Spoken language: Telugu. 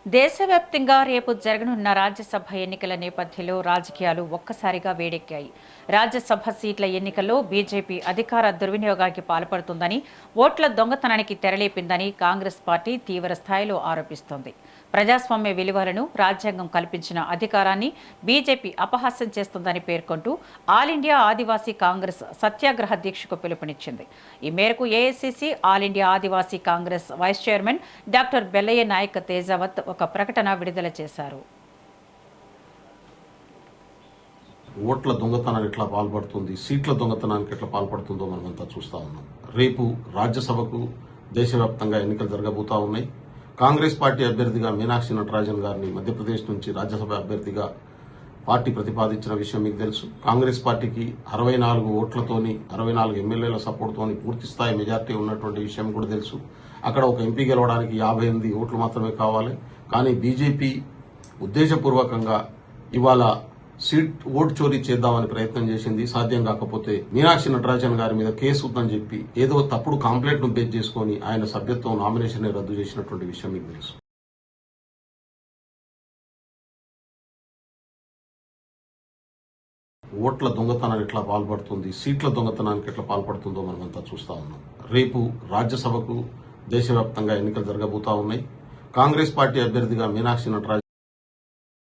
దేశవ్యాప్తంగా రేపు జరగనున్న రాజ్యసభ ఎన్నికల నేపథ్యంలో రాజకీయాలు ఒక్కసారిగా వేడెక్కాయి. రాజ్యసభ సీట్ల ఎన్నికల్లో బీజేపీ అధికార దుర్వినియోగానికి పాల్పడుతుందని, ఓట్ల దొంగతనానికి తెరలేపిందని కాంగ్రెస్ పార్టీ తీవ్ర స్థాయిలో ఆరోపిస్తోంది. ప్రజాస్వామ్య విలువలను, రాజ్యాంగం కల్పించిన అధికారాన్ని బీజేపీ అపహాస్యం చేస్తుందని పేర్కొంటూ ఆల్ ఇండియా ఆదివాసీ కాంగ్రెస్ సత్యాగ్రహ దీక్షకు పిలుపునిచ్చింది. ఈ మేరకు AICC all India Adivasi Congress vice chairman doctor Bellaiah Nayak Tejavath ఒక ప్రకటన విడుదల చేశారు. ఓట్ల దొంగతనానికి ఎట్లా పాల్పడుతుంది, సీట్ల దొంగతనానికి ఎట్లా పాల్పడుతుందో మనమంతా చూస్తా ఉన్నాం. రేపు రాజ్యసభకు దేశవ్యాప్తంగా ఎన్నికలు జరగబోతా ఉన్నాయి. కాంగ్రెస్ పార్టీ అభ్యర్థిగా మీనాక్షి నటరాజన్ గారిని మధ్యప్రదేశ్ నుంచి రాజ్యసభ అభ్యర్థిగా పార్టీ ప్రతిపాదించిన విషయం మీకు తెలుసు. కాంగ్రెస్ పార్టీకి 64 ఓట్లతోని 64 ఎమ్మెల్యేల సపోర్ట్తోని పూర్తి స్థాయి మెజార్టీ ఉన్నటువంటి విషయం కూడా తెలుసు. అక్కడ ఒక ఎంపీ గెలవడానికి 58 ఓట్లు మాత్రమే కావాలి. కానీ బీజేపీ ఉద్దేశపూర్వకంగా ఇవాళ ఓటు చోరీ చేద్దామని ప్రయత్నం చేసింది. సాధ్యం కాకపోతే మీనాక్షి నటరాజన్ గారి మీద కేసు ఉందని చెప్పి ఏదో తప్పుడు కాంప్లైంట్ ను బేస్ చేసుకుని ఆయన సభ్యత్వం నామినేషన్ రద్దు చేసినటువంటి విషయం మీకు తెలుసు. ఓట్ల దొంగతనానికి ఎట్లా పాల్పడుతుంది, సీట్ల దొంగతనానికి ఎట్లా పాల్పడుతుందో మనమంతా చూస్తా ఉన్నాం. రేపు రాజ్యసభకు దేశవ్యాప్తంగా ఎన్నికలు జరగబోతా ఉన్నాయి. కాంగ్రెస్ పార్టీ అభ్యర్థిగా మీనాక్షి నటరాజన్